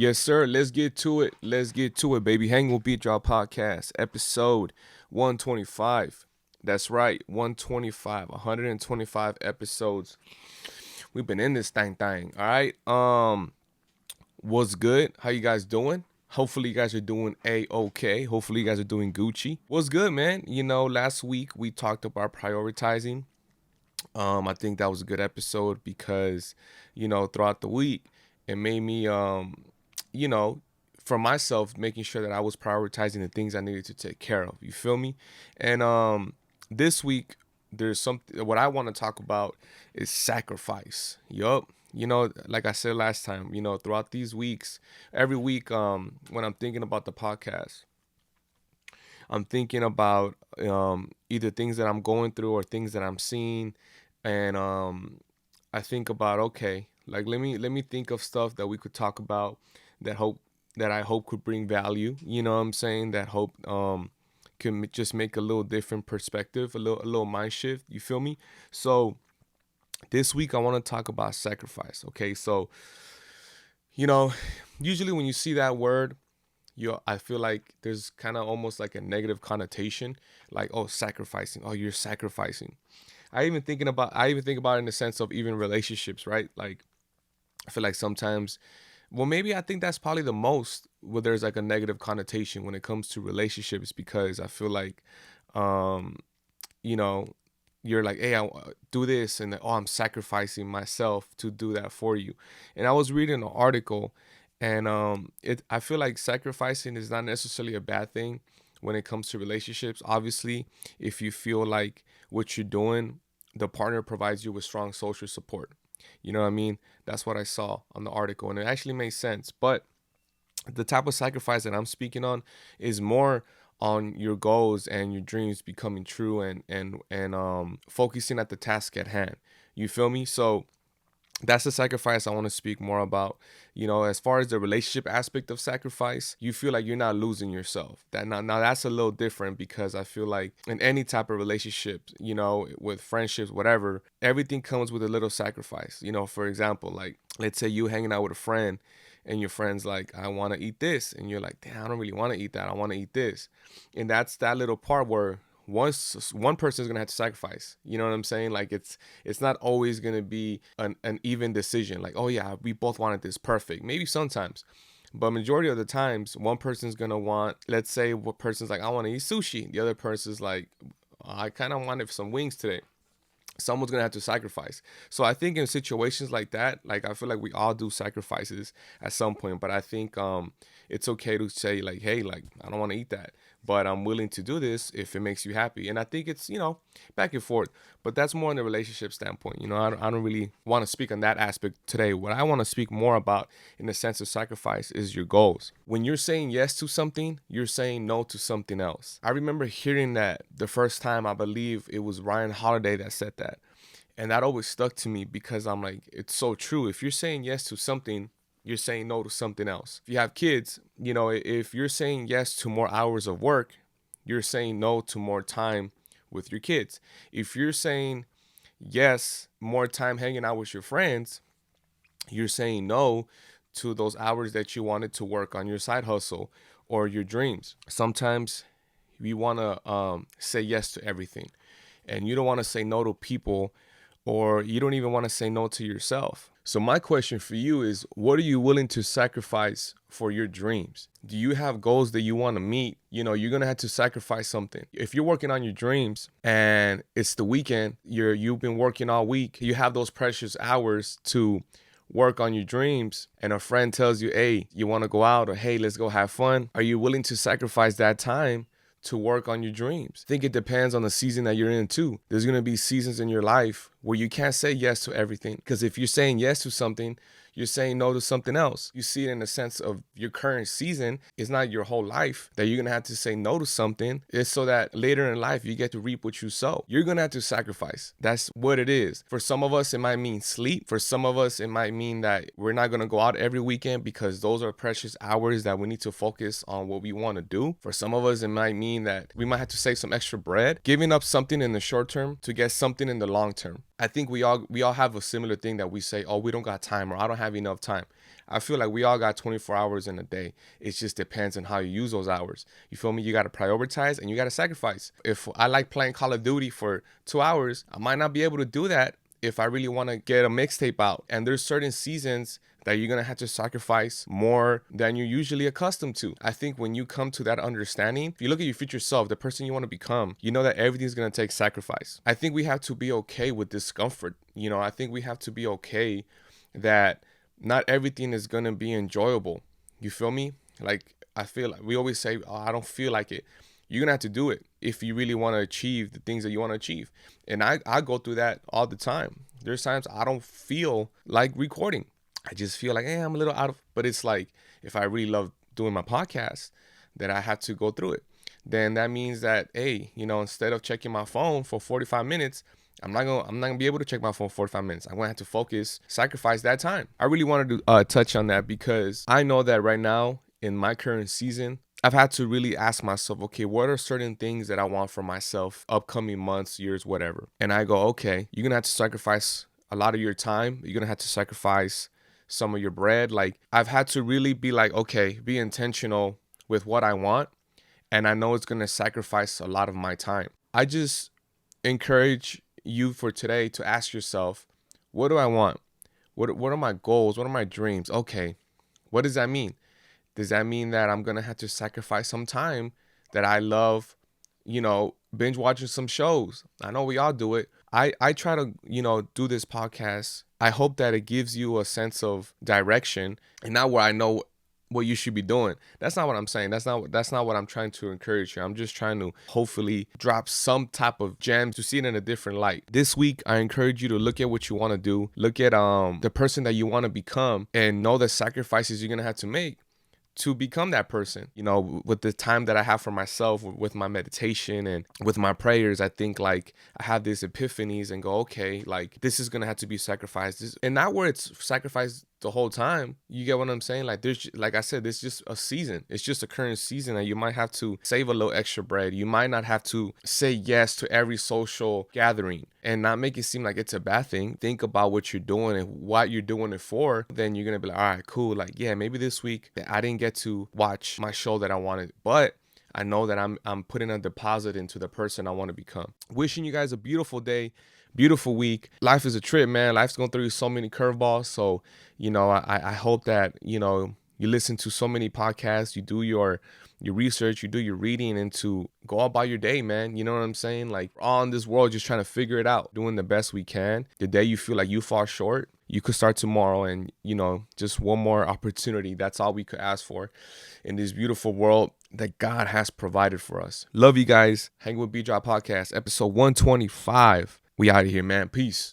Yes, sir. Let's get to it. Let's get to it, baby. Hang with Beat Drop Podcast, episode 125. That's right, 125, 125 episodes. We've been in this thing. All right. What's good? How you guys doing? Hopefully you guys are doing A-okay. Hopefully you guys are doing Gucci. What's good, man? Last week we talked about prioritizing. I think that was a good episode because, throughout the week, it made me you know, for myself, making sure that I was prioritizing the things I needed to take care of. You feel me? And this week, there's something. What I want to talk about is sacrifice. Yup. Like I said last time, throughout these weeks, every week, when I'm thinking about the podcast, I'm thinking about either things that I'm going through or things that I'm seeing, and I think about, okay, like let me think of stuff that we could talk about that I hope could bring value. You know what I'm saying? That hope can just make a little different perspective, a little mind shift. You feel me? So this week I want to talk about sacrifice. Okay, so you know, usually when you see that word, I feel like there's kind of almost like a negative connotation, like, oh, sacrificing, oh, you're sacrificing. I even think about it in the sense of even relationships, right? Like I feel like sometimes, well, maybe I think that's probably the most where there's like a negative connotation when it comes to relationships, because I feel like um you know you're like, hey, do this, and oh, I'm sacrificing myself to do that for you. And I was reading an article, and I feel like sacrificing is not necessarily a bad thing when it comes to relationships. Obviously, if you feel like what you're doing, the partner provides you with strong social support. You know what I mean? That's what I saw on the article, and it actually made sense. But the type of sacrifice that I'm speaking on is more on your goals and your dreams becoming true, and focusing at the task at hand. You feel me? So that's the sacrifice I want to speak more about. As far as the relationship aspect of sacrifice, you feel like you're not losing yourself. That now that's a little different, because I feel like in any type of relationship, with friendships, whatever, everything comes with a little sacrifice. For example, like, let's say you hanging out with a friend, and your friend's like, I want to eat this, and you're like, damn, I don't really want to eat that, I want to eat this. And that's that little part where once one person is gonna have to sacrifice. You know what I'm saying? Like, it's not always gonna be an even decision. Like, oh yeah, we both wanted this, perfect. Maybe sometimes, but majority of the times, one person's gonna want. Let's say one person's like, I want to eat sushi. The other person's like, I kind of wanted some wings today. Someone's gonna have to sacrifice. So I think in situations like that, like, I feel like we all do sacrifices at some point. But I think it's okay to say, like, hey, like, I don't want to eat that, but I'm willing to do this if it makes you happy. And I think it's, back and forth. But that's more in the relationship standpoint. I don't really want to speak on that aspect today. What I want to speak more about in the sense of sacrifice is your goals. When you're saying yes to something, you're saying no to something else. I remember hearing that the first time. I believe it was Ryan Holiday that said that. And that always stuck to me, because I'm like, it's so true. If you're saying yes to something, you're saying no to something else. If you have kids, if you're saying yes to more hours of work, you're saying no to more time with your kids. If you're saying yes, more time hanging out with your friends, you're saying no to those hours that you wanted to work on your side hustle or your dreams. Sometimes we want to say yes to everything, and you don't want to say no to people, or you don't even want to say no to yourself. So my question for you is, what are you willing to sacrifice for your dreams? Do you have goals that you want to meet? You're going to have to sacrifice something. If you're working on your dreams and it's the weekend, you've been working all week, you have those precious hours to work on your dreams, and a friend tells you, hey, you want to go out, or hey, let's go have fun. Are you willing to sacrifice that time to work on your dreams? I think it depends on the season that you're in too. There's going to be seasons in your life where you can't say yes to everything, because if you're saying yes to something, you're saying no to something else. You see it in the sense of your current season. It's not your whole life that you're going to have to say no to something. It's so that later in life, you get to reap what you sow. You're going to have to sacrifice. That's what it is. For some of us, it might mean sleep. For some of us, it might mean that we're not going to go out every weekend, because those are precious hours that we need to focus on what we want to do. For some of us, it might mean that we might have to save some extra bread, giving up something in the short term to get something in the long term. I think we all have a similar thing that we say, oh, we don't got time, or I don't have enough time. I feel like we all got 24 hours in a day. It just depends on how you use those hours. You feel me? You got to prioritize and you got to sacrifice. If I like playing Call of Duty for 2 hours, I might not be able to do that if I really want to get a mixtape out. And there's certain seasons that you're going to have to sacrifice more than you're usually accustomed to. I think when you come to that understanding, if you look at your future self, the person you want to become, you know that everything's going to take sacrifice. I think we have to be okay with discomfort. I think we have to be okay that not everything is going to be enjoyable. You feel me? Like, I feel like we always say, oh, I don't feel like it. You're going to have to do it if you really want to achieve the things that you want to achieve. And I go through that all the time. There's times I don't feel like recording. I just feel like, hey, I'm a little out of, but it's like, if I really love doing my podcast, then I have to go through it. Then that means that, hey, instead of checking my phone for 45 minutes, I'm not gonna be able to check my phone for 45 minutes. I'm gonna have to focus, sacrifice that time. I really wanted to touch on that because I know that right now in my current season, I've had to really ask myself, okay, what are certain things that I want for myself, upcoming months, years, whatever. And I go, okay, you're gonna have to sacrifice a lot of your time. You're gonna have to sacrifice some of your bread. Like, I've had to really be like, okay, be intentional with what I want. And I know it's going to sacrifice a lot of my time. I just encourage you for today to ask yourself, what do I want? What are my goals? What are my dreams? Okay, what does that mean? Does that mean that I'm going to have to sacrifice some time that I love, binge watching some shows? I know we all do it. I try to, do this podcast. I hope that it gives you a sense of direction and not where I know what you should be doing. That's not what I'm saying. That's not what I'm trying to encourage you. I'm just trying to hopefully drop some type of gem to see it in a different light. This week, I encourage you to look at what you want to do. Look at the person that you want to become and know the sacrifices you're going to have to make to become that person. With the time that I have for myself, with my meditation and with my prayers, I think like I have these epiphanies and go, okay, like this is gonna have to be sacrificed. And not where it's sacrificed the whole time. You get what I'm saying? Like, like I said, it's just a season. It's just a current season that you might have to save a little extra bread. You might not have to say yes to every social gathering and not make it seem like it's a bad thing. Think about what you're doing and what you're doing it for. Then you're gonna be like, all right, cool. Like, yeah, maybe this week I didn't get to watch my show that I wanted, but I know that I'm putting a deposit into the person I want to become. Wishing you guys a beautiful day, beautiful week. Life is a trip, man. Life's going through so many curveballs. So, I hope that, you listen to so many podcasts, you do your research, you do your reading, and to go about your day, man. You know what I'm saying? Like, we're all in this world just trying to figure it out, doing the best we can. The day you feel like you fall short, you could start tomorrow, and, just one more opportunity. That's all we could ask for in this beautiful world that God has provided for us. Love you guys. Hang with B Drop Podcast, episode 125. We out of here, man. Peace.